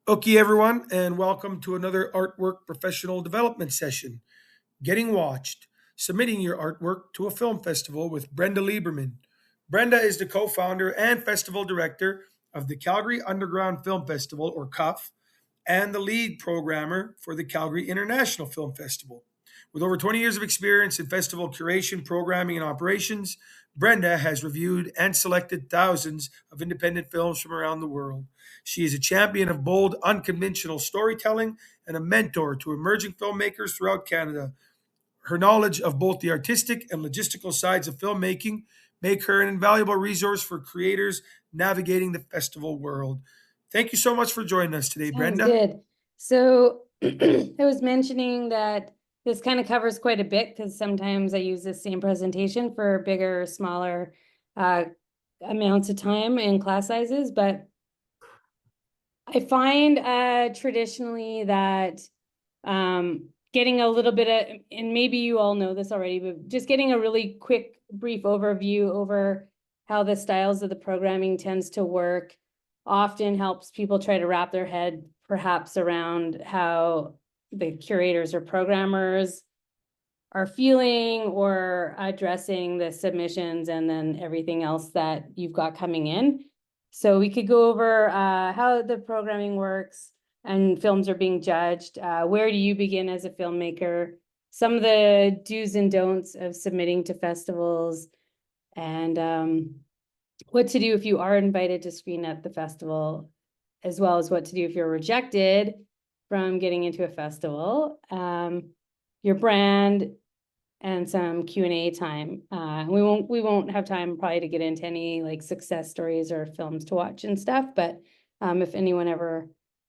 Okay, everyone, and welcome to another artwork professional development session. Getting watched, submitting your artwork to a film festival with Brenda Lieberman. Brenda is the co founder and festival director of the Calgary Underground Film Festival, or CUFF, and the lead programmer for the Calgary International Film Festival. With over 20 years of experience in festival curation, programming, and operations, Brenda has reviewed and selected thousands of independent films from around the world. She is a champion of bold, unconventional storytelling and a mentor to emerging filmmakers throughout Canada. Her knowledge of both the artistic and logistical sides of filmmaking make her an invaluable resource for creators navigating the festival world. Thank you so much for joining us today, Sounds Brenda. good. So I was mentioning that this kind of covers quite a bit because sometimes I use the same presentation for bigger or smaller uh, amounts of time and class sizes. But I find traditionally that getting a little bit of, and maybe you all know this already, but just getting a really quick, brief overview over how the styles of the programming tends to work often helps people try to wrap their head perhaps around how the curators or programmers are feeling or addressing the submissions and then everything else that you've got coming in. So we could go over how the programming works and films are being judged. Where do you begin as a filmmaker? Some of the do's and don'ts of submitting to festivals, and what to do if you are invited to screen at the festival, as well as what to do if you're rejected from getting into a festival. Your brand, and some Q&A time. We won't have time probably to get into any like success stories or films to watch and stuff, but if anyone ever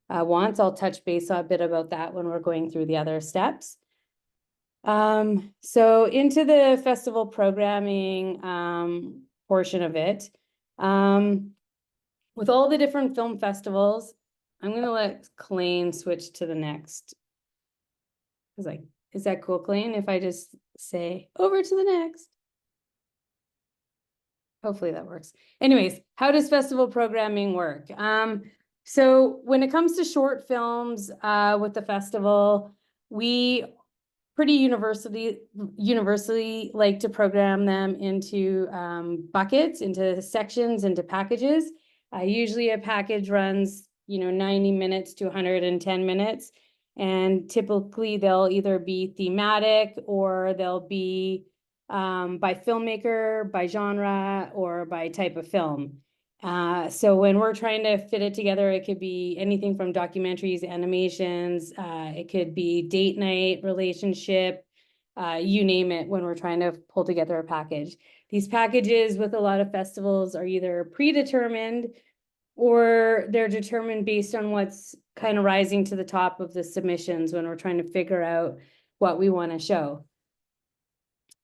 wants, I'll touch base a bit about that when we're going through the other steps. So into the festival programming portion of it. With all the different film festivals, I'm gonna let Colleen switch to the next. Is that cool, Colleen, if I just say over to the next? Hopefully that works. Anyways, how does festival programming work? So when it comes to short films with the festival, we pretty universally like to program them into buckets, into sections, into packages. Usually a package runs, 90 minutes to 110 minutes. And typically they'll either be thematic or they'll be by filmmaker, by genre, or by type of film. So when we're trying to fit it together, it could be anything from documentaries, animations, it could be date night, relationship, you name it, when we're trying to pull together a package. These packages with a lot of festivals are either predetermined or they're determined based on what's kind of rising to the top of the submissions when we're trying to figure out what we want to show.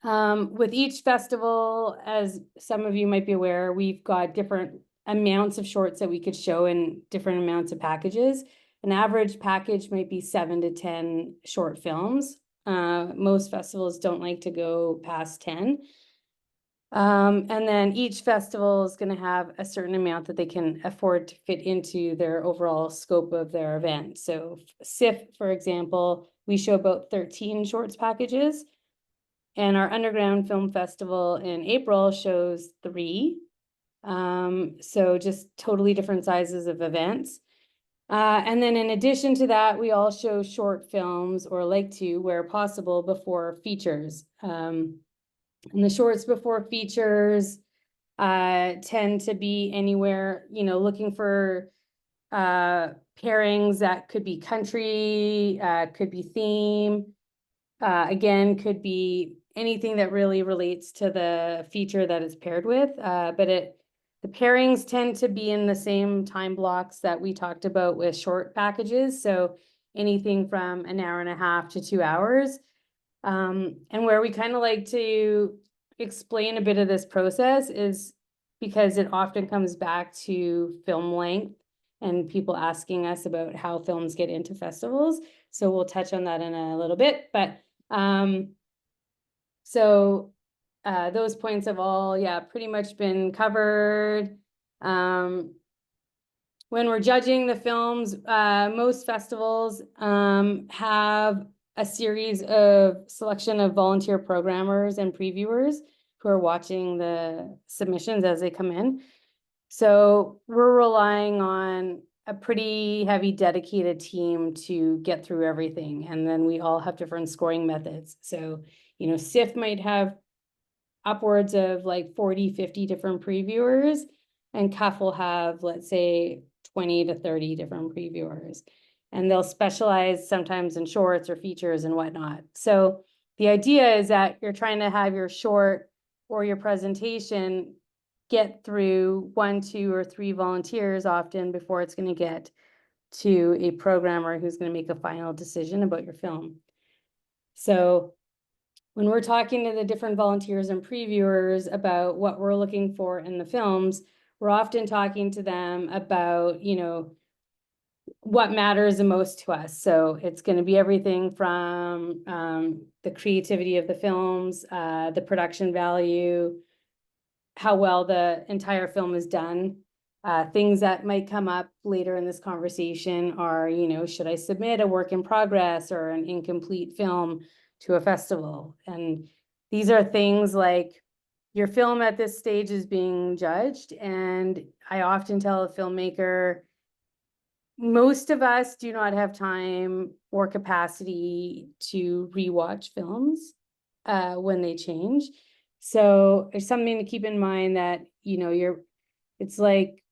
With each festival, as some of you might be aware, we've got different amounts of shorts that we could show in different amounts of packages. An average package might be 7 to 10 short films. Most festivals don't like to go past 10. And then each festival is going to have a certain amount that they can afford to fit into their overall scope of their event. So CIFF, for example, we show about 13 shorts packages. And our Underground Film Festival in April shows 3. So just totally different sizes of events. And then in addition to that, we all show short films, or like to, where possible, before features. And the shorts before features tend to be anywhere, looking for pairings that could be country, could be theme, again, could be anything that really relates to the feature that it's paired with. But the pairings tend to be in the same time blocks that we talked about with short packages. So anything from an hour and a half to 2 hours. And where we kind of like to explain a bit of this process is because it often comes back to film length and people asking us about how films get into festivals. So we'll touch on that in a little bit, but those points have all, pretty much been covered. when we're judging the films, most festivals have a series of selection of volunteer programmers and previewers who are watching the submissions as they come in. So we're relying on a pretty heavy dedicated team to get through everything. And then we all have different scoring methods. So, CIFF might have upwards of like 40, 50 different previewers, and CUFF will have, let's say, 20 to 30 different previewers. And they'll specialize sometimes in shorts or features and whatnot. So the idea is that you're trying to have your short or your presentation get through 1, 2, or 3 volunteers often before it's going to get to a programmer who's going to make a final decision about your film. So when we're talking to the different volunteers and previewers about what we're looking for in the films, we're often talking to them about, what matters the most to us. So it's going to be everything from the creativity of the films, the production value, how well the entire film is done. Things that might come up later in this conversation are, should I submit a work in progress or an incomplete film to a festival? And these are things like your film at this stage is being judged. And I often tell a filmmaker, most of us do not have time or capacity to rewatch films when they change. So there's something to keep in mind that, it's like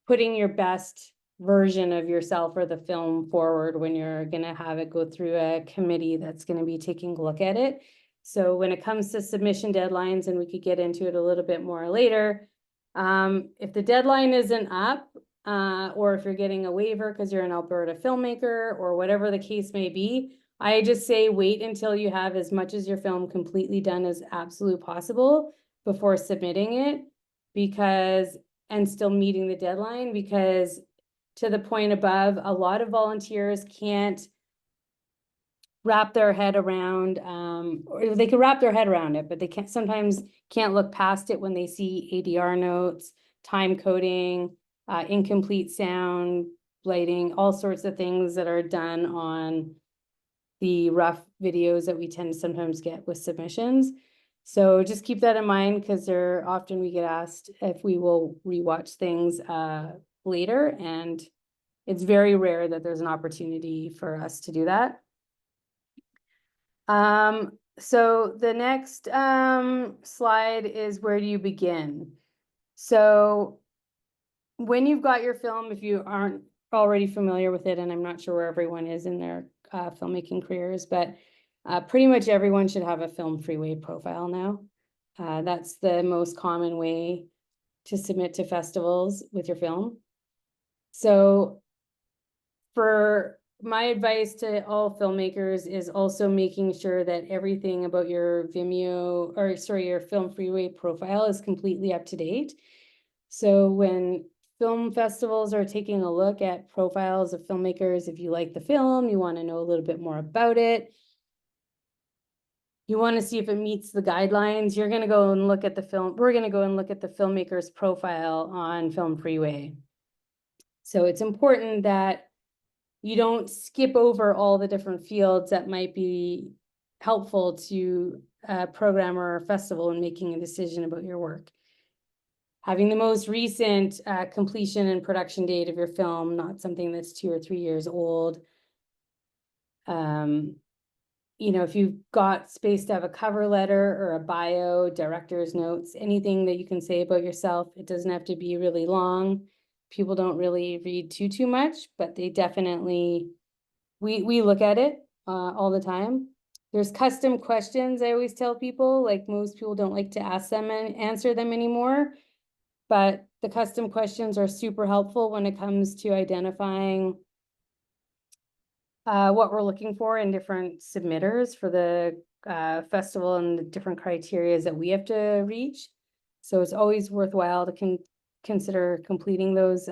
putting your best version of yourself or the film forward when you're going to have it go through a committee that's going to be taking a look at it. So when it comes to submission deadlines, and we could get into it a little bit more later, if the deadline isn't up, or if you're getting a waiver because you're an Alberta filmmaker or whatever the case may be, I just say wait until you have as much as your film completely done as absolutely possible before submitting it, and still meeting the deadline, because to the point above, a lot of volunteers can't wrap their head around, or they can wrap their head around it, but they sometimes can't look past it when they see ADR notes, time coding, incomplete sound, lighting, all sorts of things that are done on the rough videos that we tend to sometimes get with submissions. So just keep that in mind, because often we get asked if we will rewatch things later, and it's very rare that there's an opportunity for us to do that. So the next slide is, where do you begin? So when you've got your film, if you aren't already familiar with it, and I'm not sure where everyone is in their filmmaking careers, but pretty much everyone should have a Film Freeway profile now. That's the most common way to submit to festivals with your film. So for my advice to all filmmakers is also making sure that everything about your your Film Freeway profile is completely up to date. So when film festivals are taking a look at profiles of filmmakers, if you like the film, you want to know a little bit more about it, you want to see if it meets the guidelines, you're going to go and look at the film. We're going to go and look at the filmmaker's profile on Film Freeway. So it's important that you don't skip over all the different fields that might be helpful to a programmer or festival in making a decision about your work. Having the most recent completion and production date of your film, not something that's 2 or 3 years old. If you've got space to have a cover letter or a bio, director's notes, anything that you can say about yourself. It doesn't have to be really long. People don't really read too much, but they definitely, we look at it all the time. There's custom questions I always tell people, like most people don't like to ask them and answer them anymore, but the custom questions are super helpful when it comes to identifying what we're looking for in different submitters for the festival and the different criteria that we have to reach. So it's always worthwhile to consider completing those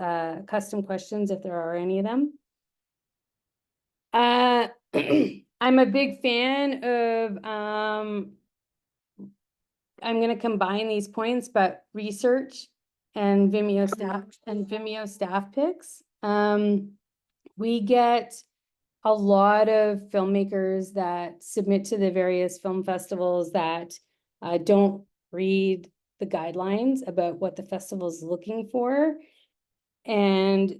custom questions if there are any of them. I'm a big fan of, I'm going to combine these points, but research. and Vimeo staff picks. We get a lot of filmmakers that submit to the various film festivals that don't read the guidelines about what the festival is looking for. And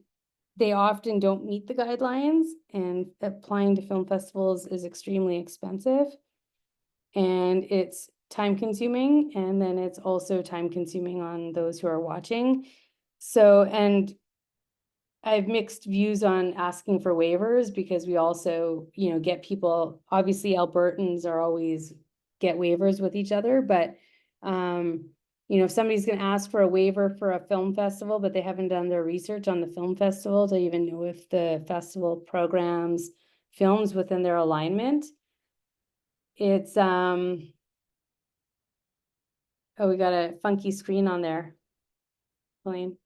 they often don't meet the guidelines, and applying to film festivals is extremely expensive. And it's time consuming, and then it's also time consuming on those who are watching. So, and I have mixed views on asking for waivers, because we also, get people, obviously Albertans are always get waivers with each other, but if somebody's gonna ask for a waiver for a film festival, but they haven't done their research on the film festival to even know if the festival programs films within their alignment, it's oh, we got a funky screen on there, Elaine.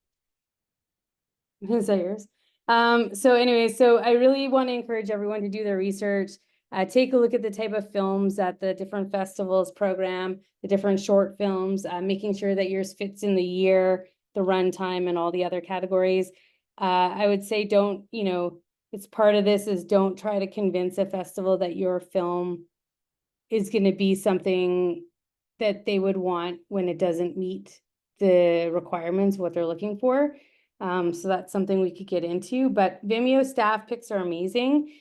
Is that yours? So anyway, so I really want to encourage everyone to do their research. Take a look at the type of films that the different festivals program, the different short films, making sure that yours fits in the year, the runtime, and all the other categories. I would say don't, it's part of this is don't try to convince a festival that your film is going to be something that they would want when it doesn't meet the requirements, what they're looking for. So that's something we could get into, but Vimeo staff picks are amazing.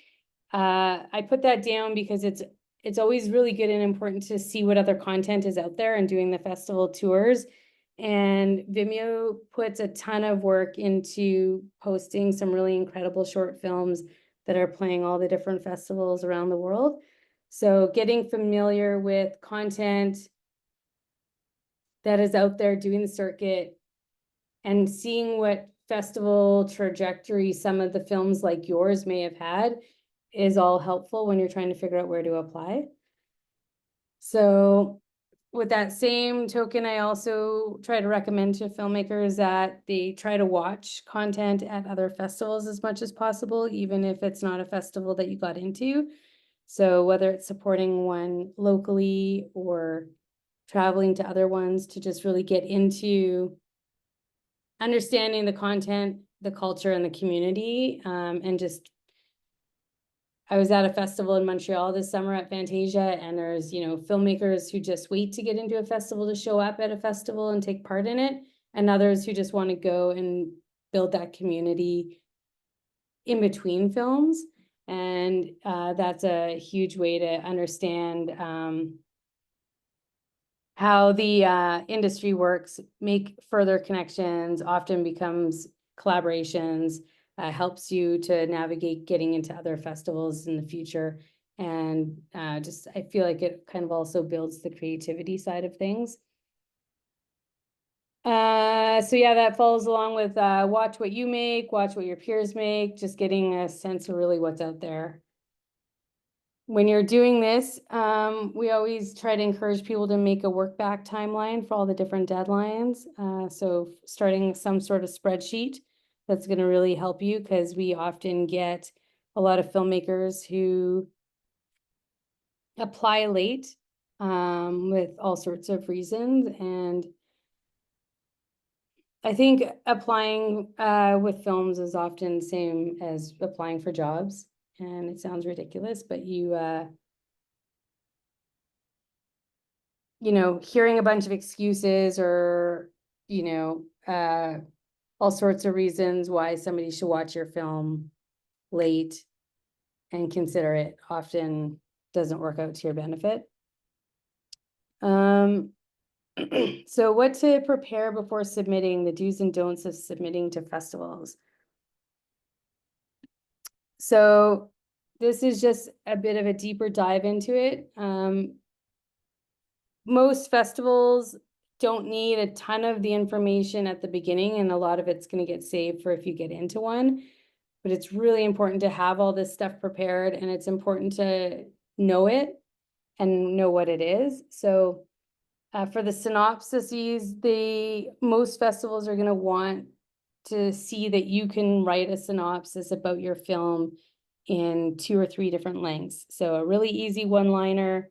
I put that down because it's always really good and important to see what other content is out there and doing the festival tours. And Vimeo puts a ton of work into posting some really incredible short films that are playing all the different festivals around the world. So getting familiar with content that is out there doing the circuit and seeing what festival trajectory some of the films like yours may have had is all helpful when you're trying to figure out where to apply. So with that same token, I also try to recommend to filmmakers that they try to watch content at other festivals as much as possible, even if it's not a festival that you got into. So whether it's supporting one locally or traveling to other ones, to just really get into understanding the content, the culture, and the community. And just, I was at a festival in Montreal this summer at Fantasia, and there's, filmmakers who just wait to get into a festival to show up at a festival and take part in it, and others who just want to go and build that community in between films. And that's a huge way to understand how the industry works, make further connections, often becomes collaborations, helps you to navigate getting into other festivals in the future. And just, I feel like it kind of also builds the creativity side of things. So yeah, that follows along with watch what you make, watch what your peers make, just getting a sense of really what's out there. When you're doing this, we always try to encourage people to make a work back timeline for all the different deadlines. So starting some sort of spreadsheet that's going to really help you, because we often get a lot of filmmakers who apply late with all sorts of reasons. And I think applying with films is often the same as applying for jobs. And it sounds ridiculous, but hearing a bunch of excuses or, all sorts of reasons why somebody should watch your film late and consider it often doesn't work out to your benefit. So what to prepare before submitting, the do's and don'ts of submitting to festivals. So this is just a bit of a deeper dive into it. Most festivals don't need a ton of the information at the beginning, and a lot of it's going to get saved for if you get into one. But it's really important to have all this stuff prepared, and it's important to know it and know what it is. So for the synopsises, most festivals are going to want to see that you can write a synopsis about your film in 2 or 3 different lengths. So a really easy one-liner,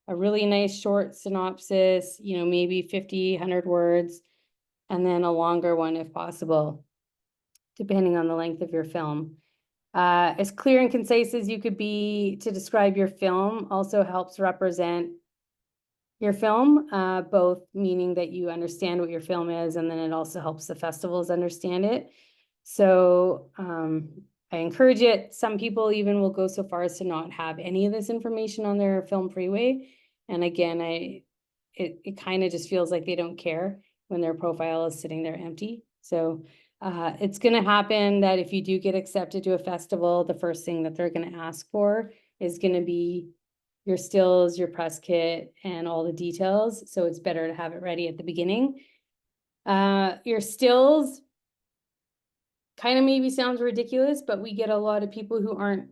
a really nice short synopsis, maybe 50, 100 words, and then a longer one if possible, depending on the length of your film. As clear and concise as you could be to describe your film also helps represent your film, both meaning that you understand what your film is, and then it also helps the festivals understand it. So I encourage it. Some people even will go so far as to not have any of this information on their film freeway. And again, it kind of just feels like they don't care when their profile is sitting there empty. So it's going to happen that if you do get accepted to a festival, the first thing that they're going to ask for is going to be your stills, your press kit, and all the details. So it's better to have it ready at the beginning. Your stills kind of maybe sounds ridiculous, but we get a lot of people who aren't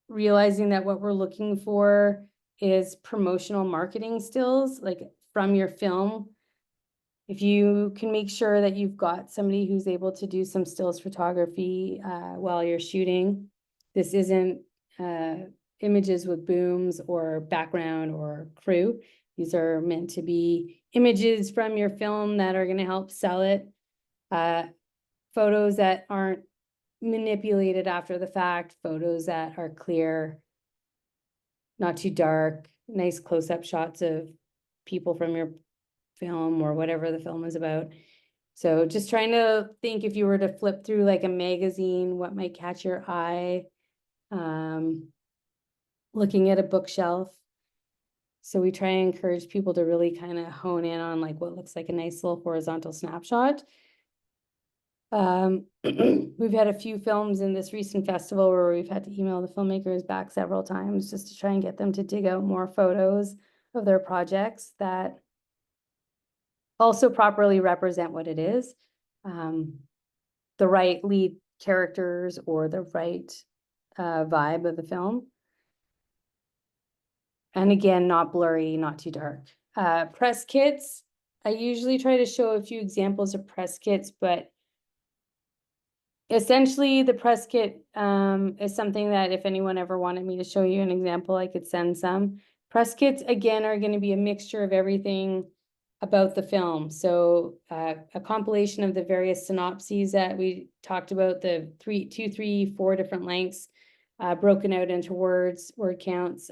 realizing that what we're looking for is promotional marketing stills, like from your film. If you can make sure that you've got somebody who's able to do some stills photography while you're shooting, this isn't images with booms or background or crew. These are meant to be images from your film that are going to help sell it. Photos that aren't manipulated after the fact, photos that are clear, not too dark, nice close-up shots of people from your film or whatever the film is about. So just trying to think, if you were to flip through like a magazine, what might catch your eye? Looking at a bookshelf. So we try and encourage people to really kind of hone in on like what looks like a nice little horizontal snapshot. We've had a few films in this recent festival where we've had to email the filmmakers back several times just to try and get them to dig out more photos of their projects that also properly represent what it is. The right lead characters or the right vibe of the film. And again, not blurry, not too dark. Press kits, I usually try to show a few examples of press kits, but essentially the press kit is something that if anyone ever wanted me to show you an example, I could send some. Press kits, again, are going to be a mixture of everything about the film. So a compilation of the various synopses that we talked about, the 4 different lengths, broken out into words, word counts,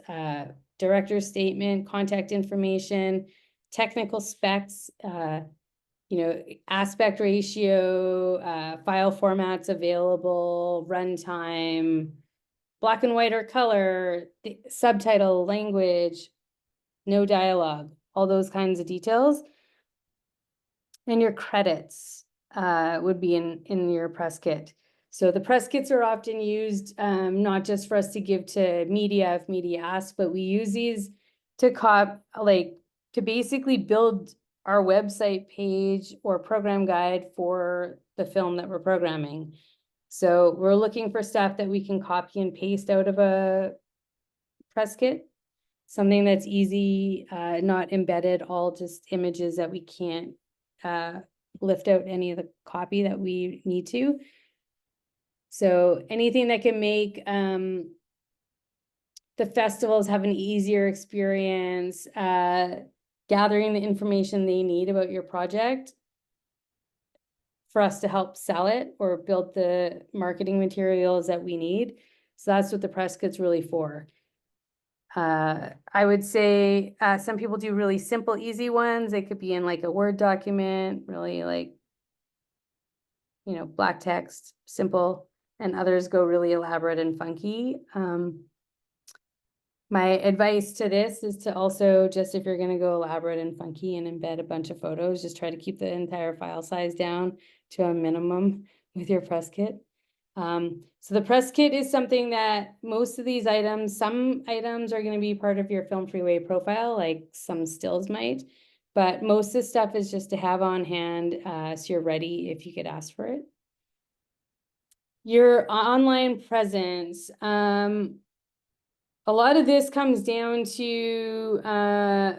director's statement, contact information, technical specs, aspect ratio, file formats available, runtime, black and white or color, subtitle, language, no dialogue, all those kinds of details. And your credits would be in your press kit. So the press kits are often used not just for us to give to media if media asks, but we use these to basically build our website page or program guide for the film that we're programming. So we're looking for stuff that we can copy and paste out of a press kit, something that's easy, not embedded, all just images that we can't lift out any of the copy that we need to. So anything that can make the festivals have an easier experience gathering the information they need about your project for us to help sell it or build the marketing materials that we need. So that's what the press kit's really for. I would say some people do really simple, easy ones. It could be in like a Word document, really like, black text, simple, and others go really elaborate and funky. My advice to this is to also, just if you're going to go elaborate and funky and embed a bunch of photos, just try to keep the entire file size down to a minimum with your press kit. So the press kit is something that most of these items, some items are going to be part of your Film Freeway profile, like some stills might, but most of the stuff is just to have on hand so you're ready if you could ask for it. Your online presence. A lot of this comes down to,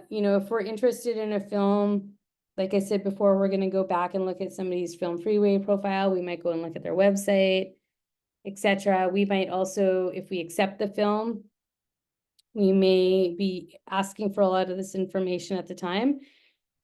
if we're interested in a film, like I said before, we're going to go back and look at somebody's Film Freeway profile. We might go and look at their website, etc. We might also, if we accept the film, we may be asking for a lot of this information at the time.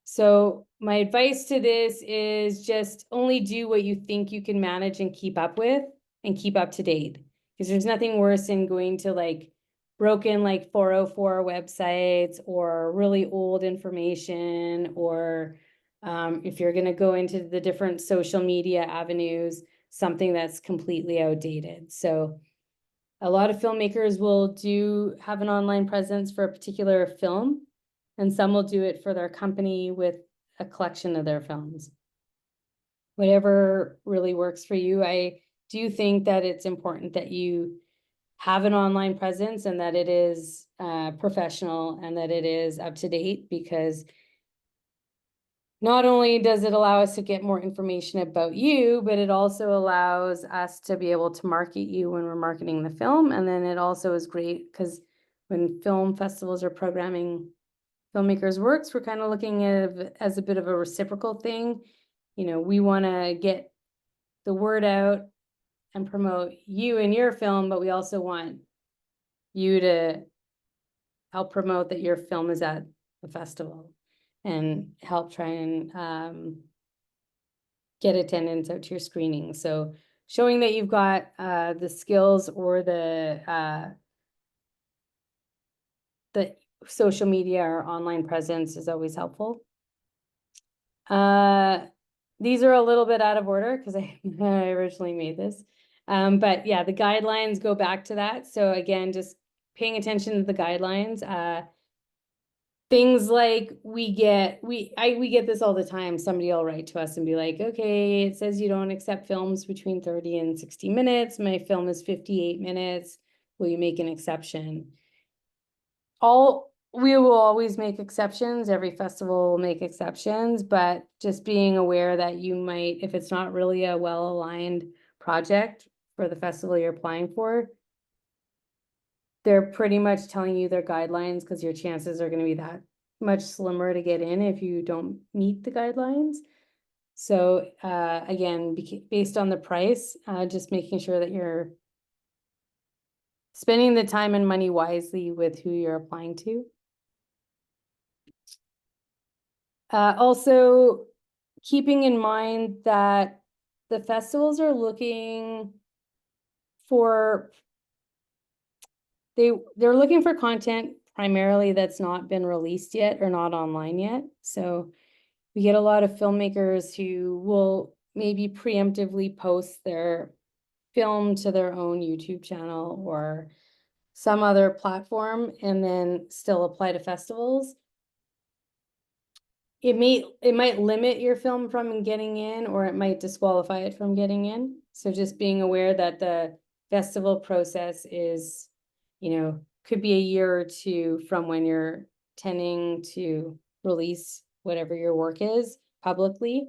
So my advice to this is just only do what you think you can manage and keep up with and keep up to date. Because there's nothing worse than going to like broken like 404 websites or really old information, or if you're going to go into the different social media avenues, something that's completely outdated. So a lot of filmmakers will have an online presence for a particular film, and some will do it for their company with a collection of their films. Whatever really works for you. I do think that it's important that you have an online presence and that it is professional and that it is up to date, because not only does it allow us to get more information about you, but it also allows us to be able to market you when we're marketing the film. And then it also is great because when film festivals are programming filmmakers' works, we're kind of looking at it as a bit of a reciprocal thing. You know, we want to get the word out and promote you and your film, but we also want you to help promote that your film is at the festival and help try and get attendance out to your screening. So showing that you've got the skills or the social media or online presence is always helpful. These are a little bit out of order because I originally made this. But yeah, the guidelines go back to that. So again, just paying attention to the guidelines. Things like we get this all the time. Somebody will write to us and be like, okay, it says you don't accept films between 30 and 60 minutes. My film is 58 minutes. Will you make an exception? We will always make exceptions. Every festival will make exceptions, but just being aware that you might, if it's not really a well-aligned project for the festival you're applying for, they're pretty much telling you their guidelines because your chances are going to be that much slimmer to get in if you don't meet the guidelines. So again, based on the price, just making sure that you're spending the time and money wisely with who you're applying to. Also, keeping in mind that the festivals are looking for they're looking for content primarily that's not been released yet or not online yet. So we get a lot of filmmakers who will maybe preemptively post their film to their own YouTube channel or some other platform and then still apply to festivals. It might limit your film from getting in, or it might disqualify it from getting in. So just being aware that the festival process is, could be a year or two from when you're tending to release whatever your work is publicly.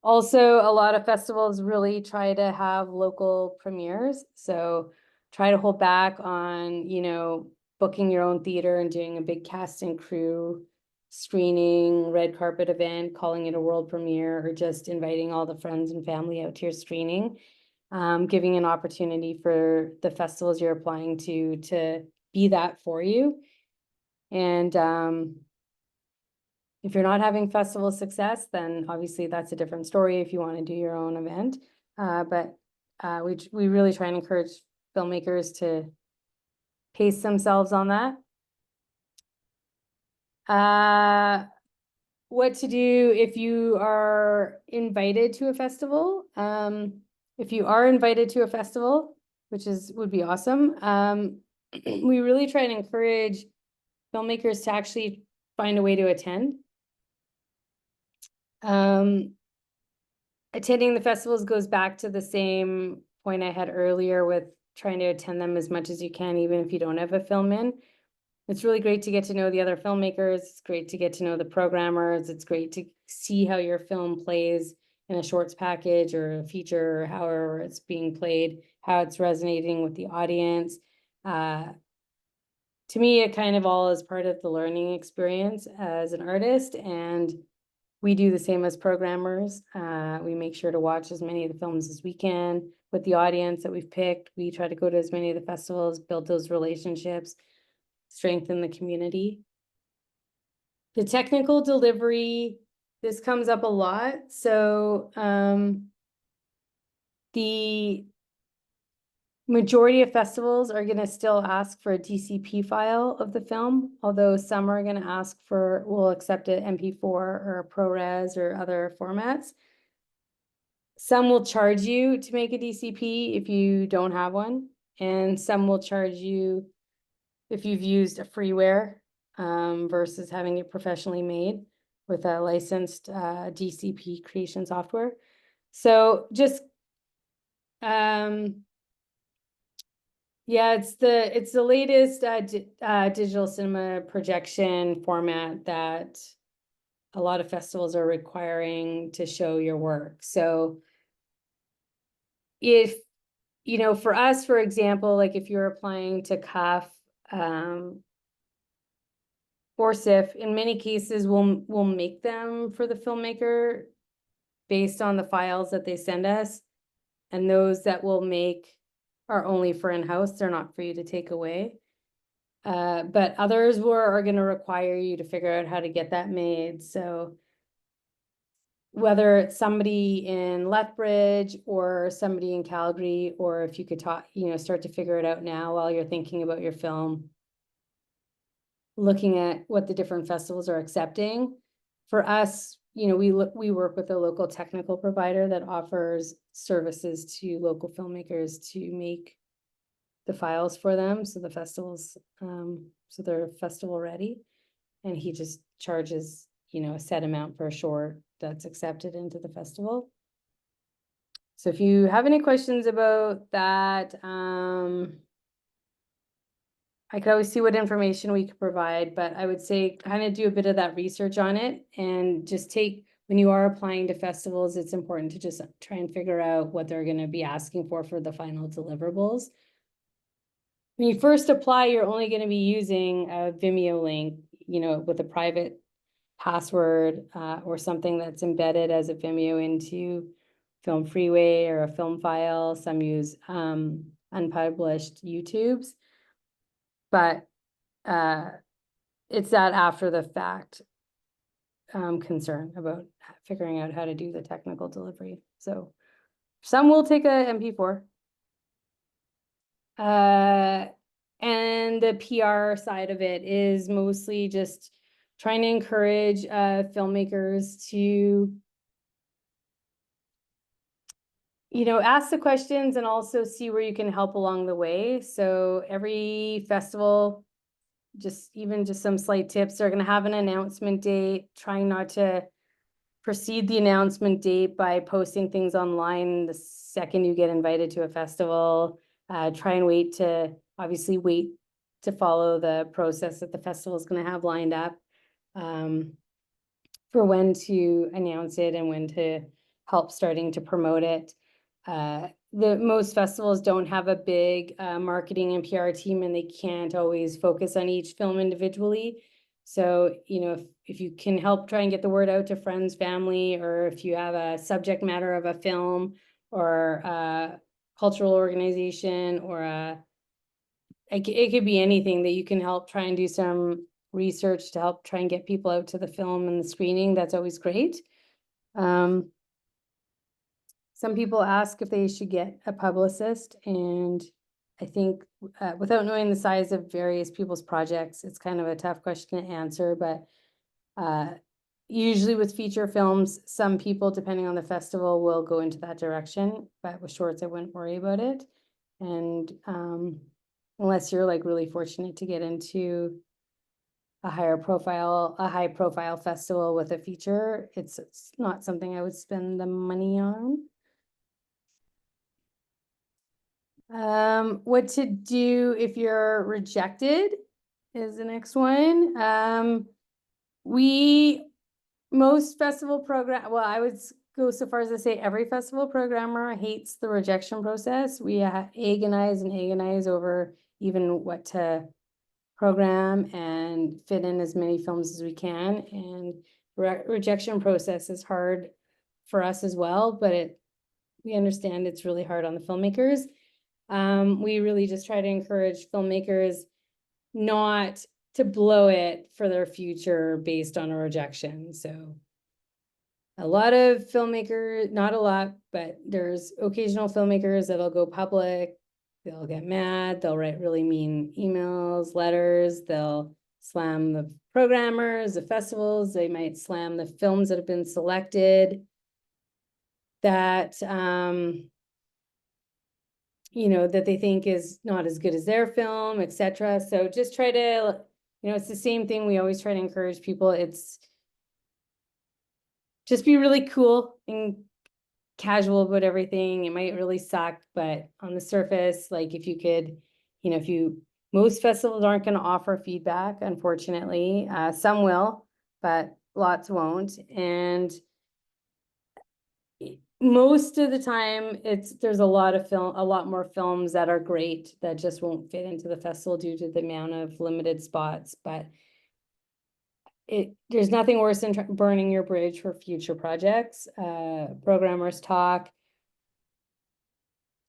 Also, a lot of festivals really try to have local premieres. So try to hold back on, booking your own theater and doing a big cast and crew screening, red carpet event, calling it a world premiere, or just inviting all the friends and family out to your screening. Giving an opportunity for the festivals you're applying to be that for you. And if you're not having festival success, then obviously that's a different story if you want to do your own event. But we really try and encourage filmmakers to pace themselves on that. What to do if you are invited to a festival. If you are invited to a festival, which would be awesome, we really try and encourage filmmakers to actually find a way to attend. Attending the festivals goes back to the same point I had earlier with trying to attend them as much as you can, even if you don't have a film in. It's really great to get to know the other filmmakers. It's great to get to know the programmers. It's great to see how your film plays in a shorts package or a feature, or however it's being played, how it's resonating with the audience. To me, it kind of all is part of the learning experience as an artist, and we do the same as programmers. We make sure to watch as many of the films as we can with the audience that we've picked. We try to go to as many of the festivals, build those relationships, strengthen the community. The technical delivery, this comes up a lot. So the majority of festivals are going to still ask for a DCP file of the film, although some are going to ask for, will accept an MP4 or a ProRes or other formats. Some will charge you to make a DCP if you don't have one, and some will charge you if you've used a freeware versus having it professionally made with a licensed DCP creation software. So just yeah, it's the latest digital cinema projection format that a lot of festivals are requiring to show your work. So if, you know, for us, for example, like if you're applying to CIFF or CIFF, in many cases, we'll make them for the filmmaker based on the files that they send us. And those that we'll make are only for in-house, they're not for you to take away. But others are going to require you to figure out how to get that made. So whether it's somebody in Lethbridge or somebody in Calgary, or if you could talk, you know, start to figure it out now while you're thinking about your film, looking at what the different festivals are accepting. For us, you know, we work with a local technical provider that offers services to local filmmakers to make the files for them, so the festivals, so they're festival ready, and he just charges, you know, a set amount per short that's accepted into the festival. So if you have any questions about that, I could always see what information we could provide, but I would say kind of do a bit of that research on it, and just take, when you are applying to festivals, it's important to just try and figure out what they're going to be asking for the final deliverables. When you first apply, you're only going to be using a Vimeo link, you know, with a private password or something that's embedded as a Vimeo into Film Freeway or a film file. Some use unpublished YouTubes, but it's that after the fact concern about figuring out how to do the technical delivery. So some will take a MP4. And the PR side of it is mostly just trying to encourage filmmakers to, you know, ask the questions and also see where you can help along the way. So every festival, just some slight tips, they're going to have an announcement date, trying not to precede the announcement date by posting things online the second you get invited to a festival. Try and obviously wait to follow the process that the festival is going to have lined up for when to announce it and when to help starting to promote it. Most festivals don't have a big marketing and PR team, and they can't always focus on each film individually. So, you know, if you can help try and get the word out to friends, family, or if you have a subject matter of a film or a cultural organization or it could be anything that you can help try and do some research to help try and get people out to the film and the screening, that's always great. Some people ask if they should get a publicist, and I think without knowing the size of various people's projects, it's kind of a tough question to answer, but usually with feature films, some people, depending on the festival, will go into that direction, but with shorts, I wouldn't worry about it. And unless you're like really fortunate to get into a high profile festival with a feature, it's not something I would spend the money on. What to do if you're rejected is the next one. Most festival program, well, I would go so far as to say every festival programmer hates the rejection process. We agonize over even what to program and fit in as many films as we can. And rejection process is hard for us as well, but we understand it's really hard on the filmmakers. We really just try to encourage filmmakers not to blow it for their future based on a rejection. So a lot of filmmakers, not a lot, but there's occasional filmmakers that'll go public. They'll get mad. They'll write really mean emails, letters. They'll slam the programmers, the festivals. They might slam the films that have been selected that, that they think is not as good as their film, etc. So just try to, it's the same thing. We always try to encourage people. It's just be really cool and casual about everything. It might really suck, but on the surface, like if you could, most festivals aren't going to offer feedback, unfortunately. Some will, but lots won't. And most of the time there's a lot more films that are great that just won't fit into the festival due to the amount of limited spots. But there's nothing worse than burning your bridge for future projects. Programmers talk,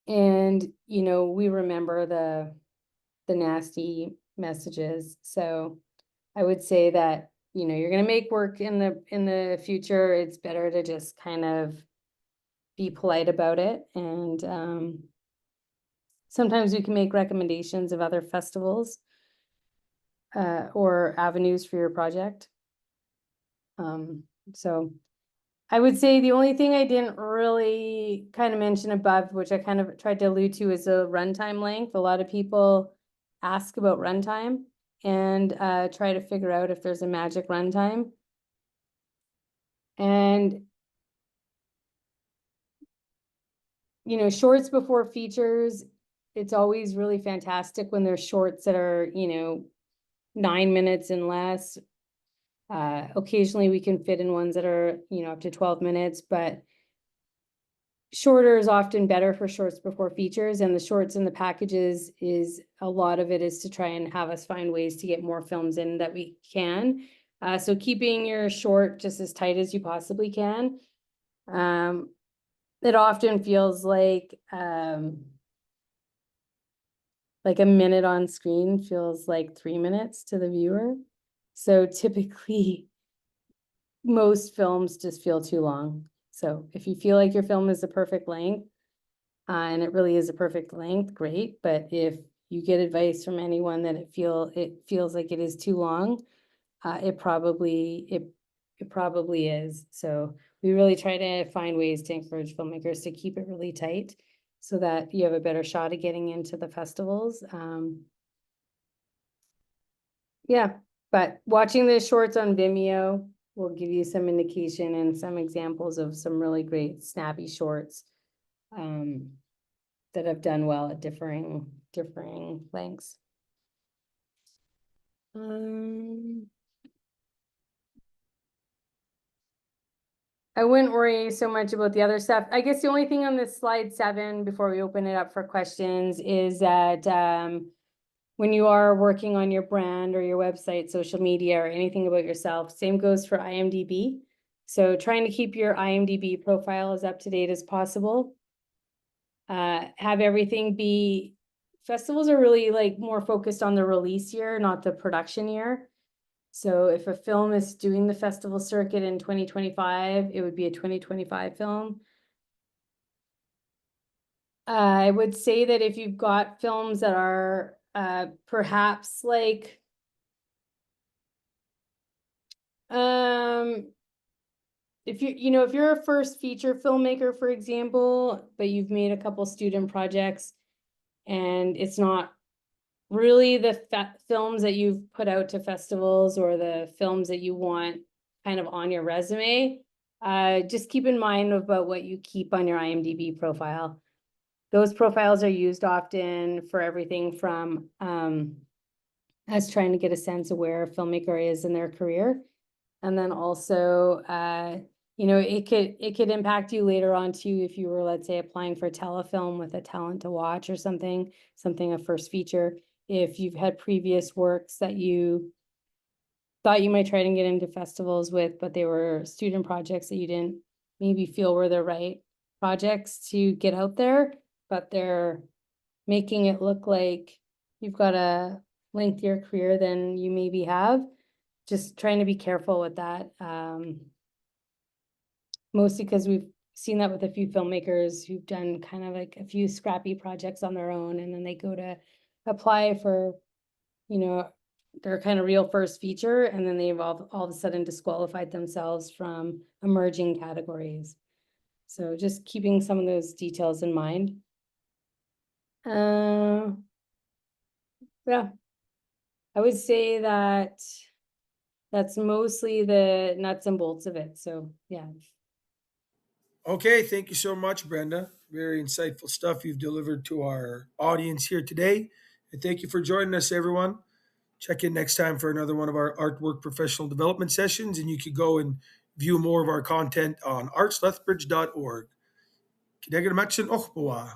and we remember the nasty messages. So I would say that you're going to make work in the future. It's better to just kind of be polite about it, and sometimes we can make recommendations of other festivals or avenues for your project. So I would say the only thing I didn't really kind of mention above, which I kind of tried to allude to, is the runtime length. A lot of people ask about runtime and try to figure out if there's a magic runtime. And shorts before features, it's always really fantastic when there's shorts that are 9 minutes and less. Occasionally we can fit in ones that are up to 12 minutes, but shorter is often better for shorts before features. And the shorts in the packages, is a lot of it is to try and have us find ways to get more films in that we can. So keeping your short just as tight as you possibly can. It often feels like a minute on screen feels like 3 minutes to the viewer. So typically most films just feel too long. So if you feel like your film is the perfect length, and it really is a perfect length, great. But if you get advice from anyone that it feels like it is too long, it probably is. So we really try to find ways to encourage filmmakers to keep it really tight so that you have a better shot at getting into the festivals. Yeah, but watching the shorts on Vimeo will give you some indication and some examples of some really great snappy shorts that have done well at differing lengths. I wouldn't worry so much about the other stuff. I guess the only thing on this slide 7 before we open it up for questions is that when you are working on your brand or your website, social media, or anything about yourself, same goes for IMDb. So trying to keep your IMDb profile as up to date as possible. Have everything be, festivals are really more focused on the release year, not the production year. So if a film is doing the festival circuit in 2025, it would be a 2025 film. I would say that if you've got films that are perhaps if you're a first feature filmmaker, for example, but you've made a couple student projects and it's not really the films that you've put out to festivals or the films that you want kind of on your resume, just keep in mind about what you keep on your IMDb profile. Those profiles are used often for everything from us trying to get a sense of where a filmmaker is in their career. And then also, it could impact you later on too, if you were, let's say, applying for a telefilm with a talent to watch or something a first feature. If you've had previous works that you thought you might try to get into festivals with, but they were student projects that you didn't maybe feel were the right projects to get out there, but they're making it look like you've got a lengthier career than you maybe have. Just trying to be careful with that. Mostly because we've seen that with a few filmmakers who've done kind of like a few scrappy projects on their own, and then they go to apply for, you know, their kind of real first feature, and then they've all of a sudden disqualified themselves from emerging categories. So just keeping some of those details in mind. Yeah, I would say that that's mostly the nuts and bolts of it. So yeah. Okay, thank you so much, Brenda. Very insightful stuff you've delivered to our audience here today. And thank you for joining us, everyone. Check in next time for another one of our artwork professional development sessions, and you could go and view more of our content on artslethbridge.org. Kidegan Matson Ochbawa.